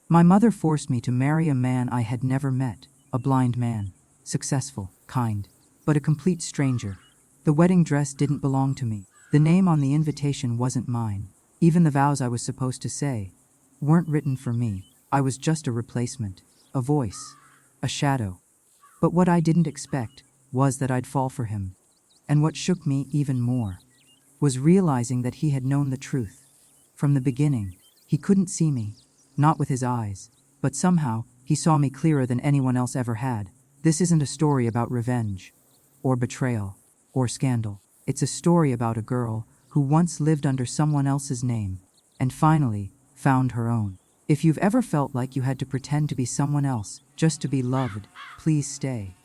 My mother forced me to marry a man I had never met, a blind man, successful, kind, but a complete stranger. The wedding dress didn't belong to me. The name on the invitation wasn't mine. Even the vows I was supposed to say weren't written for me. I was just a replacement, a voice, a shadow. But what I didn't expect was that I'd fall for him. And what shook me even more was realizing that he had known the truth. From the beginning, he couldn't see me, not with his eyes, but somehow he saw me clearer than anyone else ever had. This isn't a story about revenge, or betrayal, or scandal. It's a story about a girl who once lived under someone else's name, and finally found her own. If you've ever felt like you had to pretend to be someone else just to be loved, please stay.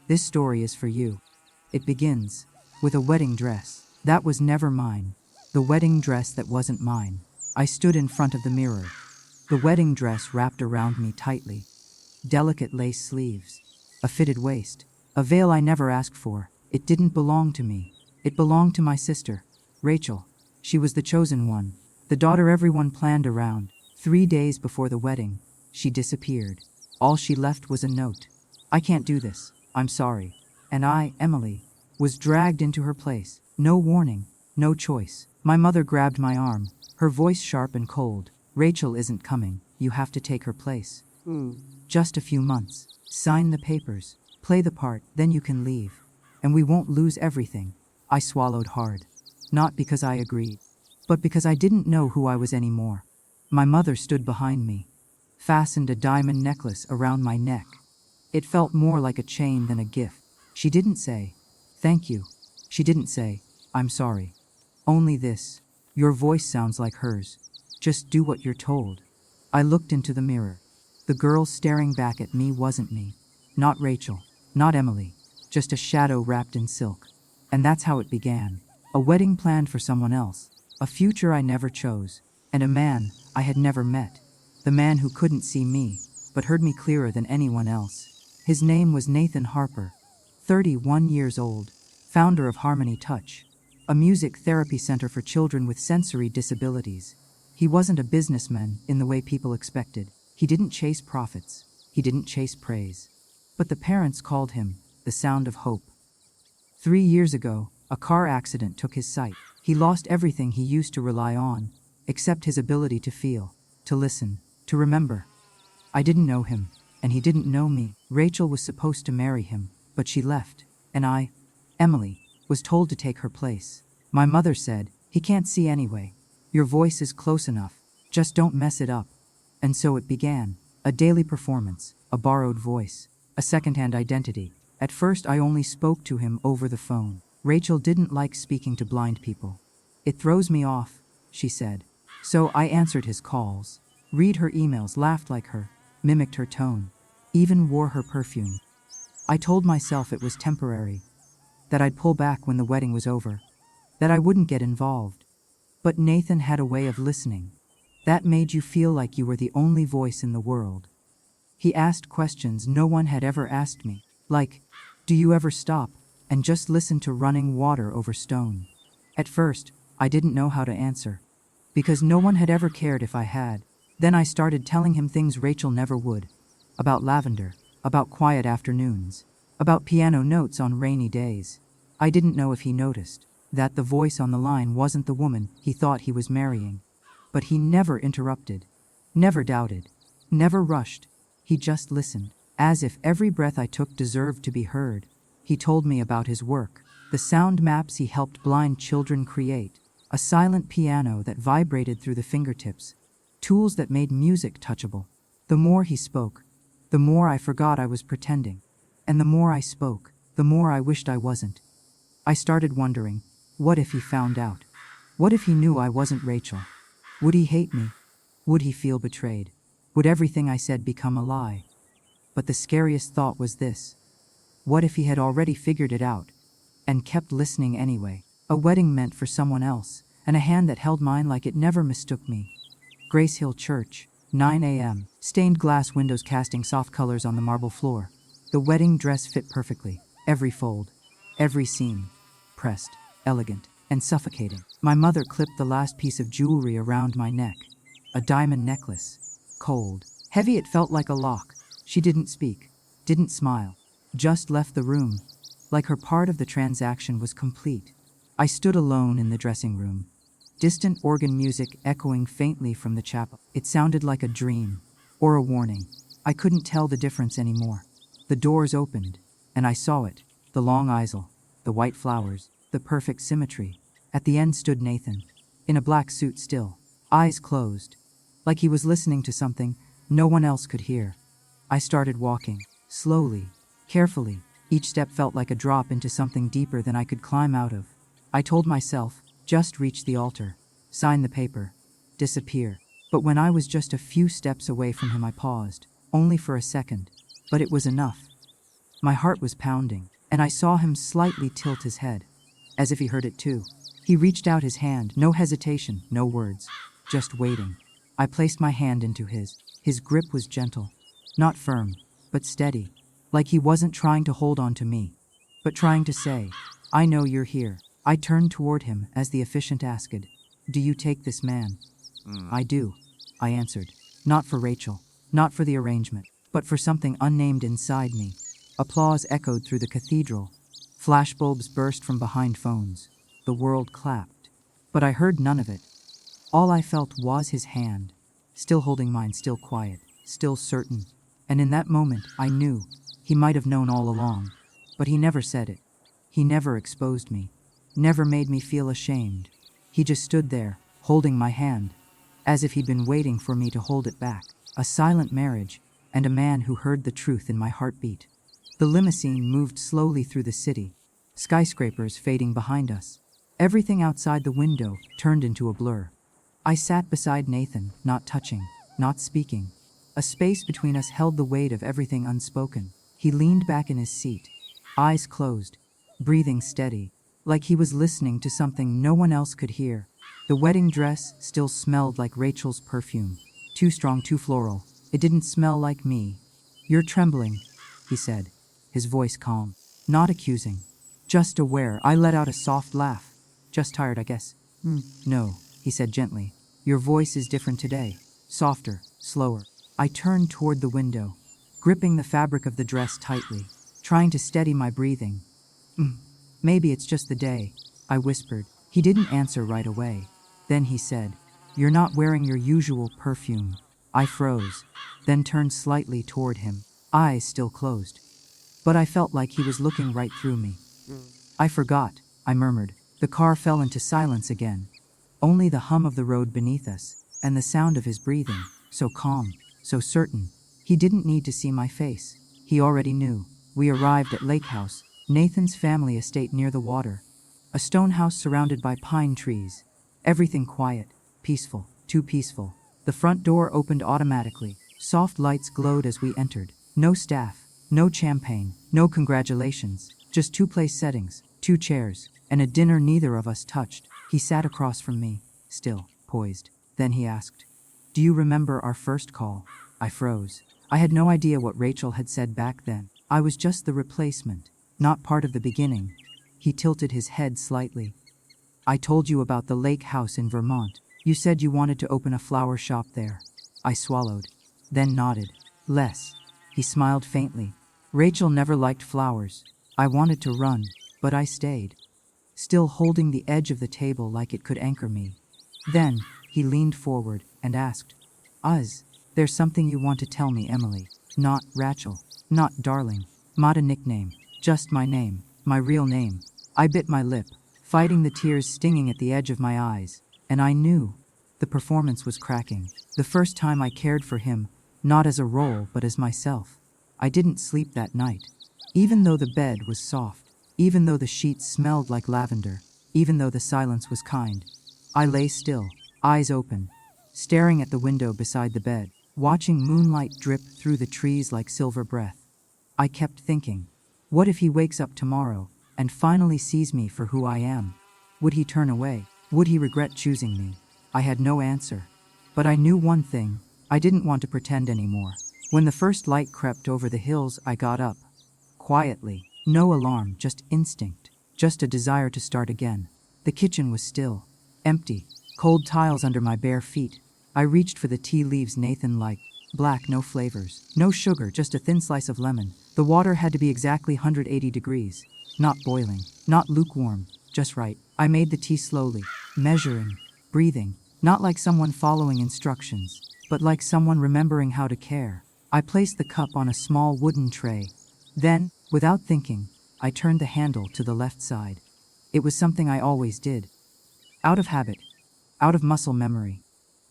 This story is for you. It begins with a wedding dress that was never mine. The wedding dress that wasn't mine. I stood in front of the mirror. The wedding dress wrapped around me tightly. Delicate lace sleeves, a fitted waist, a veil I never asked for. It didn't belong to me. It belonged to my sister, Rachel. She was the chosen one, the daughter everyone planned around. 3 days before the wedding, she disappeared. All she left was a note. I can't do this. I'm sorry. And I, Emily, was dragged into her place. No warning, no choice. My mother grabbed my arm, her voice sharp and cold. Rachel isn't coming. You have to take her place. Just a few months. Sign the papers. Play the part, then you can leave. And we won't lose everything. I swallowed hard. Not because I agreed, but because I didn't know who I was anymore. My mother stood behind me, fastened a diamond necklace around my neck. It felt more like a chain than a gift. She didn't say, "Thank you." She didn't say, "I'm sorry." Only this, "Your voice sounds like hers. Just do what you're told." I looked into the mirror. The girl staring back at me wasn't me. Not Rachel, not Emily, just a shadow wrapped in silk. And that's how it began. A wedding planned for someone else, a future I never chose, and a man I had never met. The man who couldn't see me, but heard me clearer than anyone else. His name was Nathan Harper, 31 years old, founder of Harmony Touch, a music therapy center for children with sensory disabilities. He wasn't a businessman in the way people expected. He didn't chase profits. He didn't chase praise. But the parents called him the sound of hope. 3 years ago, a car accident took his sight. He lost everything he used to rely on, except his ability to feel, to listen, to remember. I didn't know him, and he didn't know me. Rachel was supposed to marry him, but she left, and I, Emily, was told to take her place. My mother said, "He can't see anyway. Your voice is close enough. Just don't mess it up." And so it began, a daily performance, a borrowed voice, a secondhand identity. At first I only spoke to him over the phone. Rachel didn't like speaking to blind people. "It throws me off," she said. So I answered his calls, read her emails, laughed like her, mimicked her tone, even wore her perfume. I told myself it was temporary, that I'd pull back when the wedding was over, that I wouldn't get involved. But Nathan had a way of listening. That made you feel like you were the only voice in the world. He asked questions no one had ever asked me, like, "Do you ever stop and just listen to running water over stone?" At first, I didn't know how to answer, because no one had ever cared if I had. Then I started telling him things Rachel never would. About lavender, about quiet afternoons, about piano notes on rainy days. I didn't know if he noticed that the voice on the line wasn't the woman he thought he was marrying. But he never interrupted, never doubted, never rushed. He just listened, as if every breath I took deserved to be heard. He told me about his work, the sound maps he helped blind children create, a silent piano that vibrated through the fingertips, tools that made music touchable. The more he spoke, the more I forgot I was pretending. And the more I spoke, the more I wished I wasn't. I started wondering, what if he found out? What if he knew I wasn't Rachel? Would he hate me? Would he feel betrayed? Would everything I said become a lie? But the scariest thought was this. What if he had already figured it out and kept listening anyway? A wedding meant for someone else, and a hand that held mine like it never mistook me. Grace Hill Church, 9 a.m. Stained glass windows casting soft colors on the marble floor. The wedding dress fit perfectly, every fold, every seam, pressed, elegant, and suffocating. My mother clipped the last piece of jewelry around my neck, a diamond necklace, cold, Heavy, it felt like a lock. She didn't speak, didn't smile, just left the room, like her part of the transaction was complete. I stood alone in the dressing room, distant organ music echoing faintly from the chapel. It sounded like a dream, or a warning. I couldn't tell the difference anymore. The doors opened, and I saw it, the long aisle, the white flowers, the perfect symmetry. At the end stood Nathan, in a black suit still, eyes closed, like he was listening to something no one else could hear. I started walking, slowly, carefully. Each step felt like a drop into something deeper than I could climb out of. I told myself, just reach the altar, sign the paper, disappear. But when I was just a few steps away from him, I paused, only for a second. But it was enough. My heart was pounding, and I saw him slightly tilt his head, as if he heard it too. He reached out his hand, no hesitation, no words, just waiting. I placed my hand into his. His grip was gentle, not firm, but steady, like he wasn't trying to hold on to me, but trying to say, I know you're here. I turned toward him as the officiant asked, do you take this man? I do, I answered, not for Rachel, not for the arrangement, but for something unnamed inside me. Applause echoed through the cathedral. Flashbulbs burst from behind phones. The world clapped. But I heard none of it. All I felt was his hand, still holding mine, still quiet, still certain. And in that moment, I knew he might have known all along, but he never said it. He never exposed me, never made me feel ashamed. He just stood there, holding my hand, as if he'd been waiting for me to hold it back. A silent marriage, and a man who heard the truth in my heartbeat. The limousine moved slowly through the city, skyscrapers fading behind us. Everything outside the window turned into a blur. I sat beside Nathan, not touching, not speaking. A space between us held the weight of everything unspoken. He leaned back in his seat, eyes closed, breathing steady, like he was listening to something no one else could hear. The wedding dress still smelled like Rachel's perfume. Too strong, too floral. It didn't smell like me. You're trembling, he said, his voice calm, not accusing, just aware. I let out a soft laugh. Just tired, I guess. No, he said gently. Your voice is different today. Softer, slower. I turned toward the window, gripping the fabric of the dress tightly, trying to steady my breathing. Maybe it's just the day, I whispered. He didn't answer right away. Then he said, you're not wearing your usual perfume. I froze, then turned slightly toward him, eyes still closed. But I felt like he was looking right through me. I forgot, I murmured. The car fell into silence again. Only the hum of the road beneath us, and the sound of his breathing, so calm, so certain. He didn't need to see my face. He already knew. We arrived at Lake House, Nathan's family estate near the water. A stone house surrounded by pine trees. Everything quiet, peaceful, too peaceful. The front door opened automatically. Soft lights glowed as we entered. No staff, no champagne, no congratulations. Just two place settings, two chairs, and a dinner neither of us touched. He sat across from me, still, poised. Then he asked, do you remember our first call? I froze. I had no idea what Rachel had said back then. I was just the replacement, not part of the beginning. He tilted his head slightly. I told you about the lake house in Vermont. You said you wanted to open a flower shop there. I swallowed, then nodded. Less. He smiled faintly. Rachel never liked flowers. I wanted to run, but I stayed, still holding the edge of the table like it could anchor me. Then, he leaned forward and asked, there's something you want to tell me, Emily. Not Rachel, not darling, not a nickname, just my name, my real name. I bit my lip, fighting the tears stinging at the edge of my eyes, and I knew the performance was cracking. The first time I cared for him, not as a role but as myself. I didn't sleep that night, even though the bed was soft, even though the sheets smelled like lavender, even though the silence was kind. I lay still, eyes open, staring at the window beside the bed, watching moonlight drip through the trees like silver breath. I kept thinking, what if he wakes up tomorrow and finally sees me for who I am? Would he turn away? Would he regret choosing me? I had no answer. But I knew one thing, I didn't want to pretend anymore. When the first light crept over the hills, I got up. Quietly. No alarm, just instinct. Just a desire to start again. The kitchen was still, empty, cold tiles under my bare feet. I reached for the tea leaves Nathan liked, Black, no flavors. No sugar, just a thin slice of lemon. The water had to be exactly 180 degrees. Not boiling. Not lukewarm. Just right. I made the tea slowly, measuring, breathing. Not like someone following instructions, but like someone remembering how to care. I placed the cup on a small wooden tray. Then, without thinking, I turned the handle to the left side. It was something I always did. Out of habit. Out of muscle memory.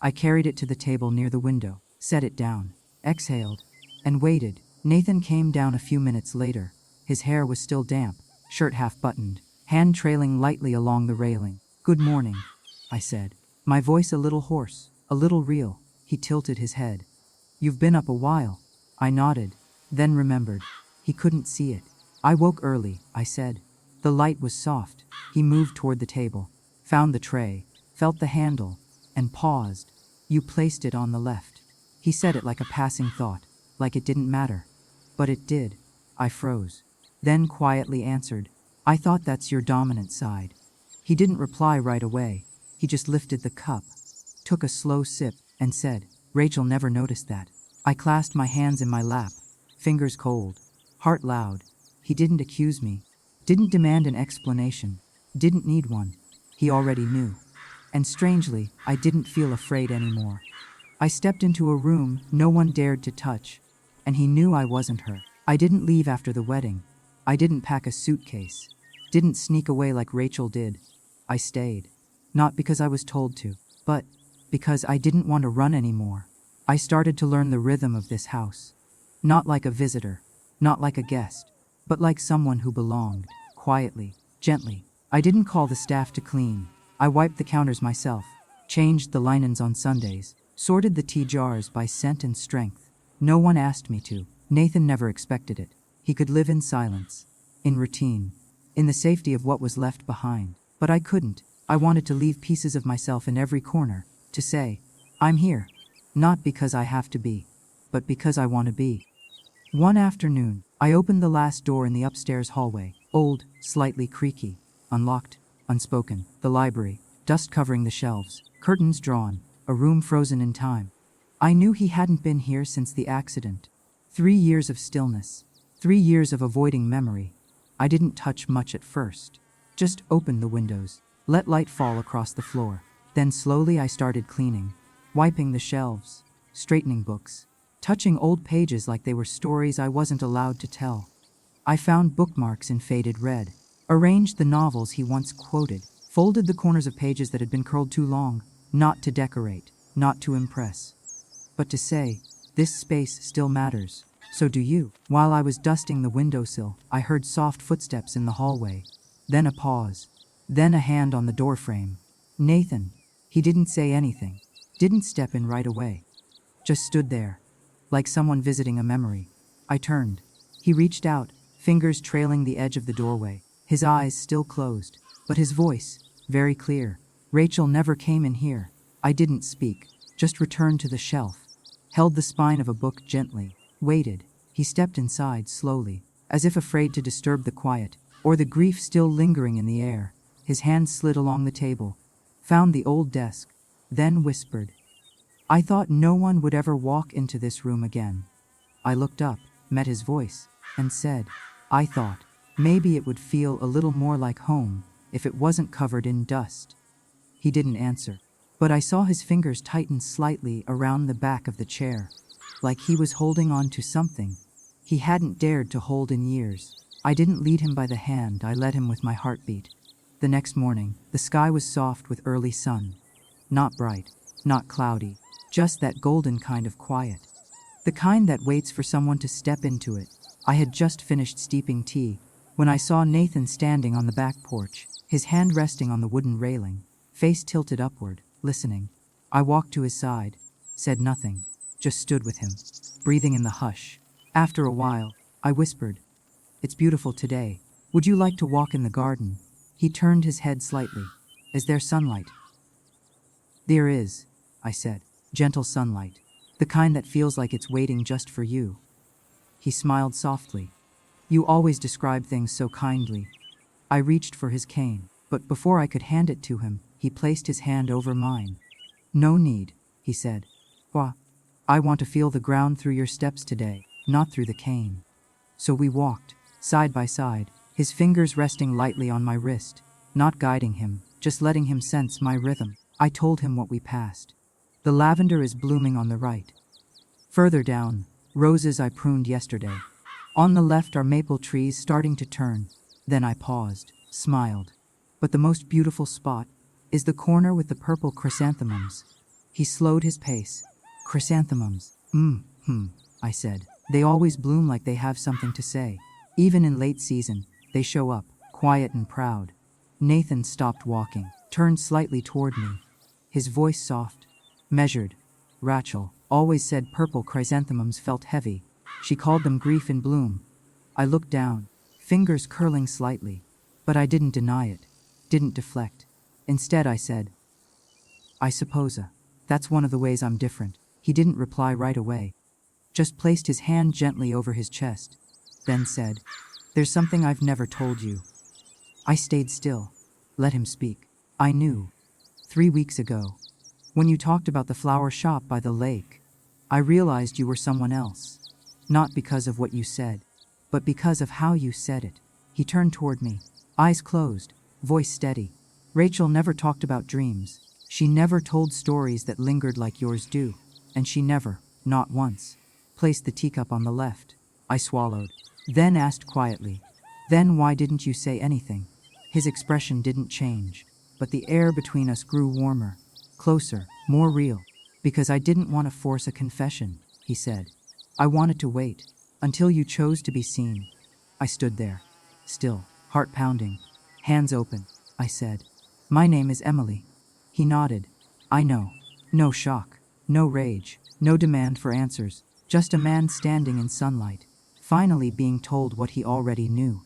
I carried it to the table near the window, set it down, exhaled, and waited. Nathan came down a few minutes later. His hair was still damp, shirt half buttoned, hand trailing lightly along the railing. "Good morning," I said, my voice a little hoarse, a little real. He tilted his head. "You've been up a while." I nodded, then remembered. He couldn't see it. "I woke early," I said. The light was soft. He moved toward the table, found the tray, felt the handle, and paused. "You placed it on the left." He said it like a passing thought, like it didn't matter. But it did. I froze. Then quietly answered, "I thought that's your dominant side." He didn't reply right away. He just lifted the cup, took a slow sip, and said, "Rachel never noticed that." I clasped my hands in my lap, fingers cold, heart loud. He didn't accuse me, didn't demand an explanation, didn't need one. He already knew. And strangely, I didn't feel afraid anymore. I stepped into a room no one dared to touch, and he knew I wasn't her. I didn't leave after the wedding. I didn't pack a suitcase. Didn't sneak away like Rachel did. I stayed. Not because I was told to, but because I didn't want to run anymore. I started to learn the rhythm of this house. Not like a visitor, not like a guest, but like someone who belonged, quietly, gently. I didn't call the staff to clean. I wiped the counters myself, changed the linens on Sundays, sorted the tea jars by scent and strength. No one asked me to. Nathan never expected it. He could live in silence, in routine, in the safety of what was left behind. But I couldn't. I wanted to leave pieces of myself in every corner, to say, "I'm here." Not because I have to be, but because I want to be. One afternoon, I opened the last door in the upstairs hallway. Old, slightly creaky, unlocked, unspoken. The library, dust covering the shelves, curtains drawn, a room frozen in time. I knew he hadn't been here since the accident. 3 years of stillness, 3 years of avoiding memory. I didn't touch much at first. Just opened the windows, let light fall across the floor. Then slowly I started cleaning, wiping the shelves, straightening books, touching old pages like they were stories I wasn't allowed to tell. I found bookmarks in faded red, arranged the novels he once quoted, folded the corners of pages that had been curled too long, not to decorate, not to impress, but to say, "This space still matters. So do you." While I was dusting the windowsill, I heard soft footsteps in the hallway, then a pause, then a hand on the doorframe. Nathan. He didn't say anything, didn't step in right away, just stood there, like someone visiting a memory. I turned. He reached out, fingers trailing the edge of the doorway, his eyes still closed, but his voice, very clear. "Rachel never came in here." I didn't speak, just returned to the shelf, held the spine of a book gently, waited. He stepped inside slowly, as if afraid to disturb the quiet, or the grief still lingering in the air. His hand slid along the table, found the old desk, then whispered. I thought no one would ever walk into this room again. I looked up, met his voice, and said, "I thought maybe it would feel a little more like home if it wasn't covered in dust." He didn't answer, but I saw his fingers tighten slightly around the back of the chair, like he was holding on to something he hadn't dared to hold in years. I didn't lead him by the hand, I led him with my heartbeat. The next morning, the sky was soft with early sun. Not bright, not cloudy, just that golden kind of quiet. The kind that waits for someone to step into it. I had just finished steeping tea when I saw Nathan standing on the back porch, his hand resting on the wooden railing, face tilted upward, listening. I walked to his side, said nothing, just stood with him, breathing in the hush. After a while, I whispered, "It's beautiful today. Would you like to walk in the garden?" He turned his head slightly. "Is there sunlight?" "There is," I said. "Gentle sunlight. The kind that feels like it's waiting just for you." He smiled softly. "You always describe things so kindly." I reached for his cane, but before I could hand it to him, he placed his hand over mine. "No need," he said. "Why?" I want to feel the ground through your steps today, not through the cane. So we walked, side by side, his fingers resting lightly on my wrist, not guiding him, just letting him sense my rhythm. I told him what we passed. The lavender is blooming on the right. Further down, roses I pruned yesterday. On the left are maple trees starting to turn. Then I paused, smiled. But the most beautiful spot is the corner with the purple chrysanthemums. He slowed his pace. Chrysanthemums. I said. They always bloom like they have something to say. Even in late season, they show up, quiet and proud. Nathan stopped walking, turned slightly toward me. His voice soft, measured. Rachel always said purple chrysanthemums felt heavy. She called them grief in bloom. I looked down, fingers curling slightly. But I didn't deny it, didn't deflect. Instead I said, I suppose that's one of the ways I'm different. He didn't reply right away, just placed his hand gently over his chest, then said, there's something I've never told you. I stayed still, let him speak. I knew, 3 weeks ago, when you talked about the flower shop by the lake, I realized you were someone else. Not because of what you said, but because of how you said it. He turned toward me, eyes closed, voice steady. Rachel never talked about dreams. She never told stories that lingered like yours do. And she never, not once, placed the teacup on the left. I swallowed, then asked quietly, then why didn't you say anything? His expression didn't change, but the air between us grew warmer, closer, more real. Because I didn't want to force a confession, he said. I wanted to wait, until you chose to be seen. I stood there, still, heart pounding, hands open. I said, my name is Emily. He nodded. I know. No shock, no rage, no demand for answers, just a man standing in sunlight, finally being told what he already knew.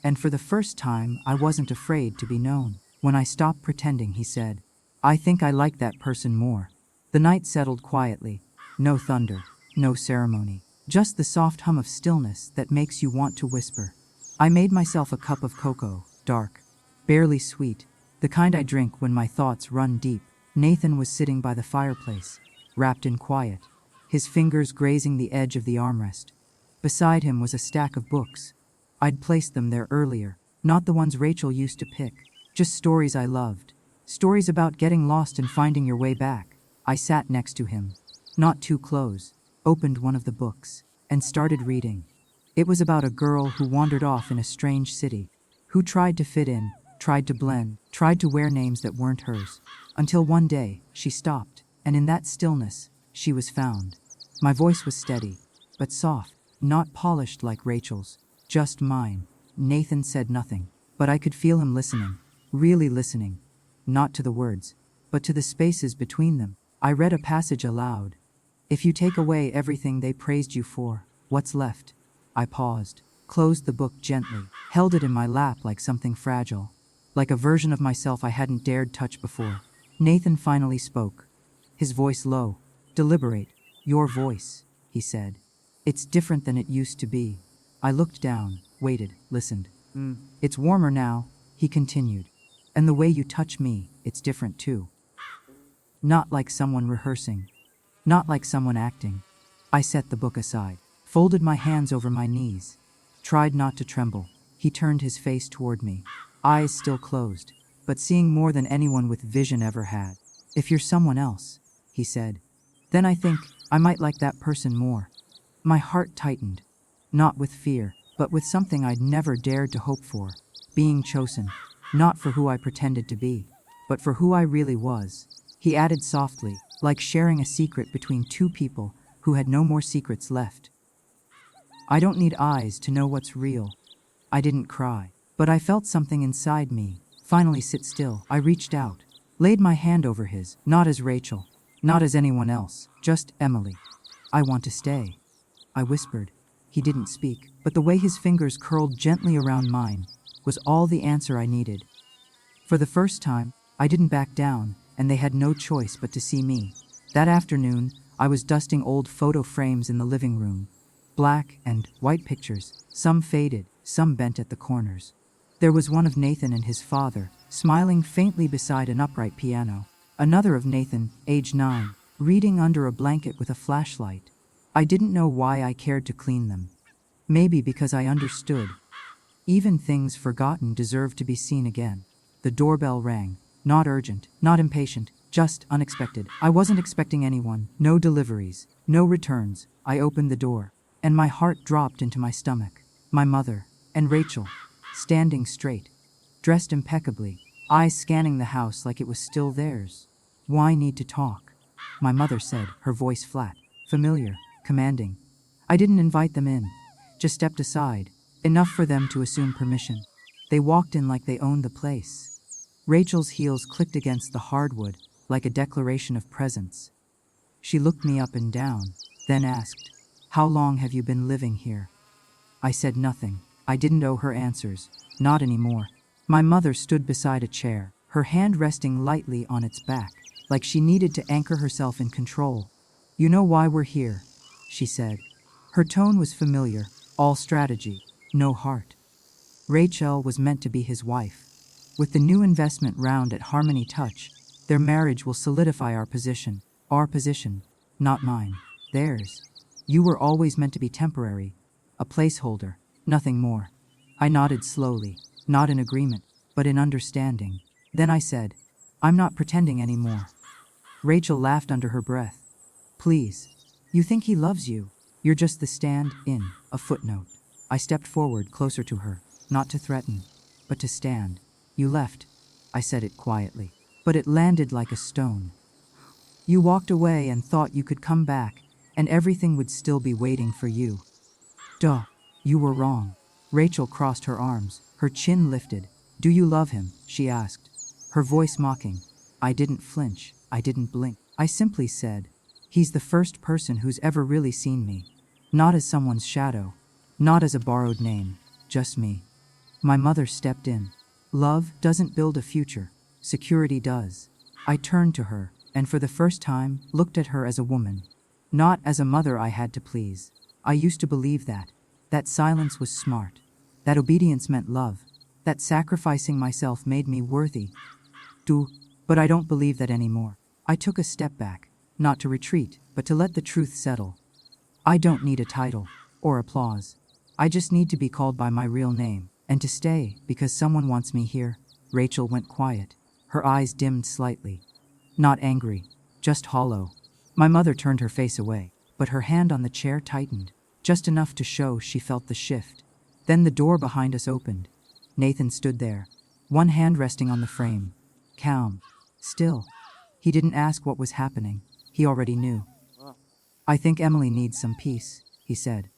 And for the first time, I wasn't afraid to be known. When I stopped pretending, he said, I think I like that person more. The night settled quietly. No thunder, no ceremony, just the soft hum of stillness that makes you want to whisper. I made myself a cup of cocoa, dark, barely sweet, the kind I drink when my thoughts run deep. Nathan was sitting by the fireplace, wrapped in quiet, his fingers grazing the edge of the armrest. Beside him was a stack of books. I'd placed them there earlier, not the ones Rachel used to pick, just stories I loved, stories about getting lost and finding your way back. I sat next to him, not too close, opened one of the books, and started reading. It was about a girl who wandered off in a strange city, who tried to fit in, tried to blend, tried to wear names that weren't hers, until one day, she stopped, and in that stillness, she was found. My voice was steady, but soft, not polished like Rachel's, just mine. Nathan said nothing, but I could feel him listening, really listening, not to the words, but to the spaces between them. I read a passage aloud. If you take away everything they praised you for, what's left? I paused, closed the book gently, held it in my lap like something fragile, like a version of myself I hadn't dared touch before. Nathan finally spoke, his voice low, deliberate. Your voice, he said. It's different than it used to be. I looked down, waited, listened. It's warmer now, he continued. And the way you touch me, it's different too. Not like someone rehearsing. Not like someone acting. I set the book aside, folded my hands over my knees, tried not to tremble. He turned his face toward me, eyes still closed, but seeing more than anyone with vision ever had. If you're someone else, he said, then I think I might like that person more. My heart tightened, not with fear, but with something I'd never dared to hope for. Being chosen, not for who I pretended to be, but for who I really was. He added softly, like sharing a secret between two people who had no more secrets left. I don't need eyes to know what's real. I didn't cry, but I felt something inside me finally sit still. I reached out, laid my hand over his, not as Rachel, not as anyone else, just Emily. I want to stay, I whispered. He didn't speak, but the way his fingers curled gently around mine was all the answer I needed. For the first time, I didn't back down, and they had no choice but to see me. That afternoon, I was dusting old photo frames in the living room. Black and white pictures, some faded, some bent at the corners. There was one of Nathan and his father, smiling faintly beside an upright piano. Another of Nathan, age 9, reading under a blanket with a flashlight. I didn't know why I cared to clean them. Maybe because I understood. Even things forgotten deserve to be seen again. The doorbell rang. Not urgent, not impatient, just unexpected. I wasn't expecting anyone. No deliveries, no returns. I opened the door, and my heart dropped into my stomach. My mother, and Rachel, standing straight, dressed impeccably, eyes scanning the house like it was still theirs. Why need to talk? My mother said, her voice flat, familiar, commanding. I didn't invite them in, just stepped aside, enough for them to assume permission. They walked in like they owned the place. Rachel's heels clicked against the hardwood, like a declaration of presence. She looked me up and down, then asked, "How long have you been living here?" I said nothing. I didn't owe her answers. Not anymore. My mother stood beside a chair, her hand resting lightly on its back, like she needed to anchor herself in control. "You know why we're here," she said. Her tone was familiar, all strategy, no heart. Rachel was meant to be his wife. With the new investment round at Harmony Touch, their marriage will solidify our position, not mine, theirs. You were always meant to be temporary, a placeholder, nothing more. I nodded slowly, not in agreement, but in understanding. Then I said, "I'm not pretending anymore." Rachel laughed under her breath. "Please. You think he loves you. You're just the stand-in, a footnote." I stepped forward closer to her, not to threaten, but to stand. "You left," I said it quietly, but it landed like a stone. "You walked away and thought you could come back, and everything would still be waiting for you. Duh, you were wrong." Rachel crossed her arms, her chin lifted. "Do you love him?" she asked, her voice mocking. I didn't flinch, I didn't blink. I simply said, "He's the first person who's ever really seen me. Not as someone's shadow, not as a borrowed name, just me." My mother stepped in. "Love doesn't build a future, security does." I turned to her, and for the first time, looked at her as a woman. Not as a mother I had to please. I used to believe that silence was smart, that obedience meant love, that sacrificing myself made me worthy. But I don't believe that anymore. I took a step back, not to retreat, but to let the truth settle. I don't need a title, or applause. I just need to be called by my real name, and to stay, because someone wants me here. Rachel went quiet. Her eyes dimmed slightly. Not angry, just hollow. My mother turned her face away, but her hand on the chair tightened, just enough to show she felt the shift. Then the door behind us opened. Nathan stood there, one hand resting on the frame. Calm. Still. He didn't ask what was happening. He already knew. "I think Emily needs some peace," he said.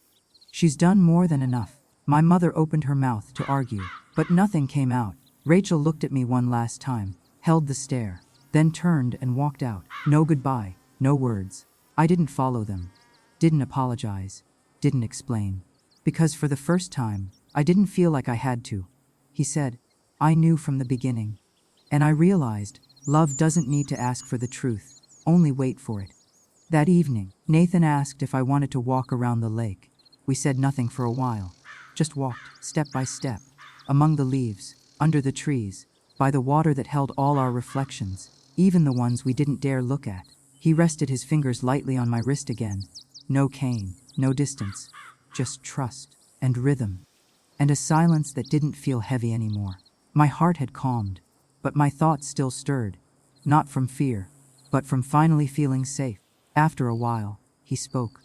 "She's done more than enough." My mother opened her mouth to argue, but nothing came out. Rachel looked at me one last time, held the stare, then turned and walked out. No goodbye, no words. I didn't follow them, didn't apologize, didn't explain. Because for the first time, I didn't feel like I had to. He said, "I knew from the beginning." And I realized, love doesn't need to ask for the truth, only wait for it. That evening, Nathan asked if I wanted to walk around the lake. We said nothing for a while, just walked, step by step, among the leaves, under the trees, by the water that held all our reflections, even the ones we didn't dare look at. He rested his fingers lightly on my wrist again. No cane, no distance, just trust, and rhythm, and a silence that didn't feel heavy anymore. My heart had calmed, but my thoughts still stirred, not from fear, but from finally feeling safe. After a while, he spoke.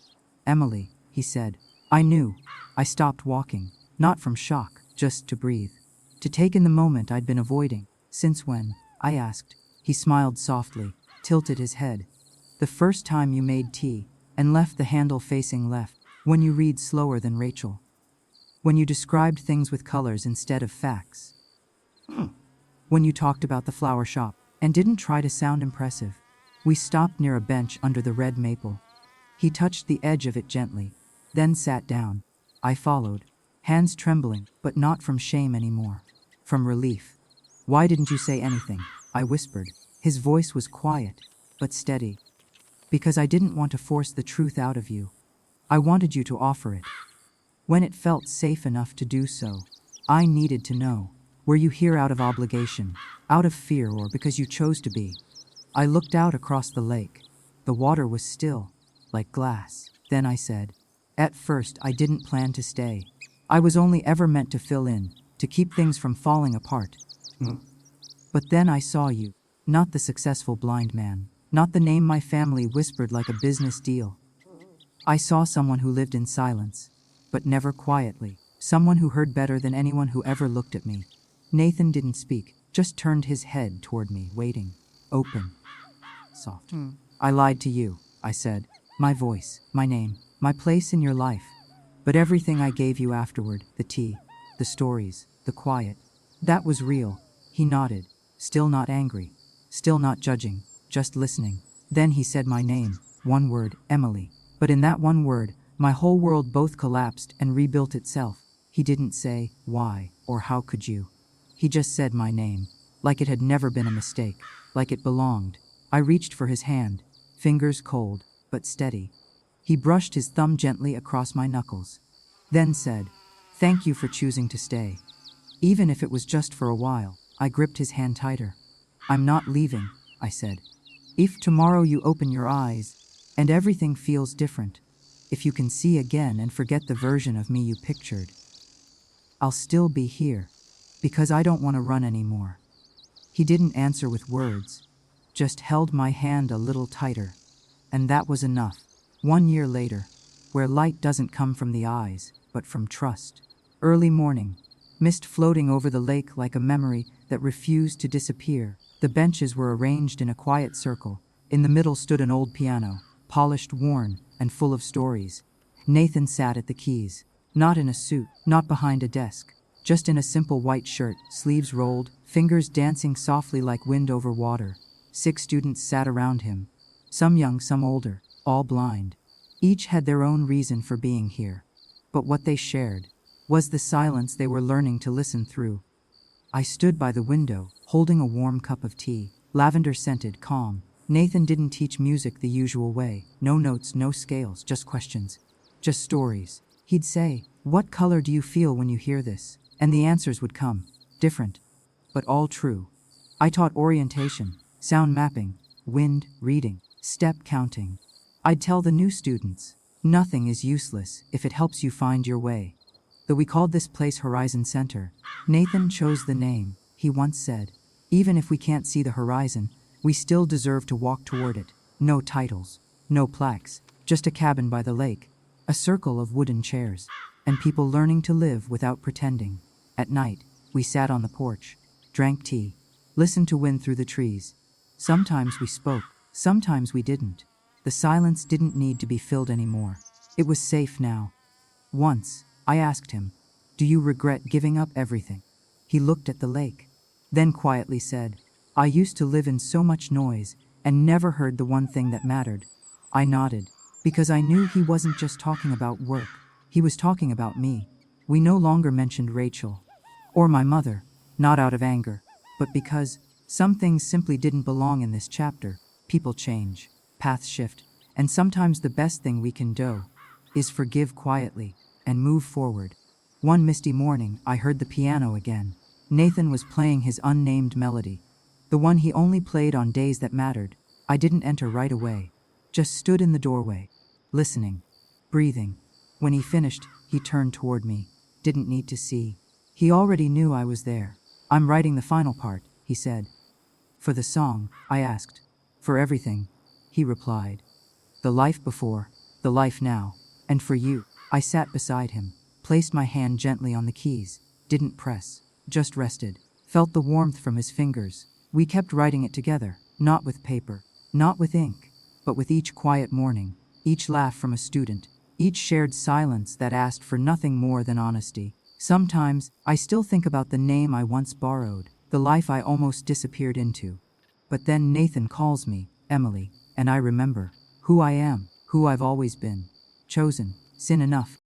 "Emily," he said. I knew. I stopped walking, not from shock, just to breathe, to take in the moment I'd been avoiding. "Since when?" I asked. He smiled softly, tilted his head. "The first time you made tea, and left the handle facing left. When you read slower than Rachel. When you described things with colors instead of facts. When you talked about the flower shop, and didn't try to sound impressive." We stopped near a bench under the red maple. He touched the edge of it gently, then sat down. I followed, hands trembling, but not from shame anymore. From relief. "Why didn't you say anything?" I whispered. His voice was quiet, but steady. "Because I didn't want to force the truth out of you. I wanted you to offer it. When it felt safe enough to do so. I needed to know. Were you here out of obligation, out of fear, or because you chose to be?" I looked out across the lake. The water was still, like glass. Then I said, "At first, I didn't plan to stay. I was only ever meant to fill in, to keep things from falling apart. But then I saw you, not the successful blind man, not the name my family whispered like a business deal. I saw someone who lived in silence, but never quietly, someone who heard better than anyone who ever looked at me." Nathan didn't speak, just turned his head toward me, waiting, open, soft. "I lied to you," I said. "My voice, my name, my place in your life. But everything I gave you afterward, the tea, the stories, the quiet, that was real." He nodded, still not angry, still not judging, just listening. Then he said my name, one word, Emily. But in that one word, my whole world both collapsed and rebuilt itself. He didn't say, "Why?" or "How could you?" He just said my name, like it had never been a mistake, like it belonged. I reached for his hand, fingers cold, but steady. He brushed his thumb gently across my knuckles, then said, "Thank you for choosing to stay. Even if it was just for a while." I gripped his hand tighter. "I'm not leaving," I said. "If tomorrow you open your eyes, and everything feels different, if you can see again and forget the version of me you pictured, I'll still be here, because I don't want to run anymore." He didn't answer with words, just held my hand a little tighter, and that was enough. 1 year later, where light doesn't come from the eyes, but from trust. Early morning, mist floating over the lake like a memory that refused to disappear. The benches were arranged in a quiet circle. In the middle stood an old piano, polished, worn, and full of stories. Nathan sat at the keys, not in a suit, not behind a desk, just in a simple white shirt, sleeves rolled, fingers dancing softly like wind over water. 6 students sat around him, some young, some older, all blind. Each had their own reason for being here. But what they shared was the silence they were learning to listen through. I stood by the window, holding a warm cup of tea, lavender-scented, calm. Nathan didn't teach music the usual way. No notes, no scales, just questions, just stories. He'd say, "What color do you feel when you hear this?" And the answers would come, different, but all true. I taught orientation, sound mapping, wind, reading, step counting. I'd tell the new students, nothing is useless if it helps you find your way. Though we called this place Horizon Center, Nathan chose the name. He once said, "Even if we can't see the horizon, we still deserve to walk toward it." No titles, no plaques, just a cabin by the lake, a circle of wooden chairs, and people learning to live without pretending. At night, we sat on the porch, drank tea, listened to wind through the trees. Sometimes we spoke, sometimes we didn't. The silence didn't need to be filled anymore. It was safe now. Once, I asked him, "Do you regret giving up everything?" He looked at the lake, then quietly said, "I used to live in so much noise and never heard the one thing that mattered." I nodded, because I knew he wasn't just talking about work. He was talking about me. We no longer mentioned Rachel or my mother, not out of anger, but because some things simply didn't belong in this chapter. People change, paths shift, and sometimes the best thing we can do is forgive quietly and move forward. One misty morning, I heard the piano again. Nathan was playing his unnamed melody, the one he only played on days that mattered. I didn't enter right away, just stood in the doorway, listening, breathing. When he finished, he turned toward me. Didn't need to see. He already knew I was there. "I'm writing the final part," he said. "For the song?" I asked. "For everything," he replied. "The life before, the life now, and for you." I sat beside him, placed my hand gently on the keys, didn't press, just rested, felt the warmth from his fingers. We kept writing it together, not with paper, not with ink, but with each quiet morning, each laugh from a student, each shared silence that asked for nothing more than honesty. Sometimes, I still think about the name I once borrowed, the life I almost disappeared into. But then Nathan calls me, Emily, and I remember who I am, who I've always been. Chosen, sin enough,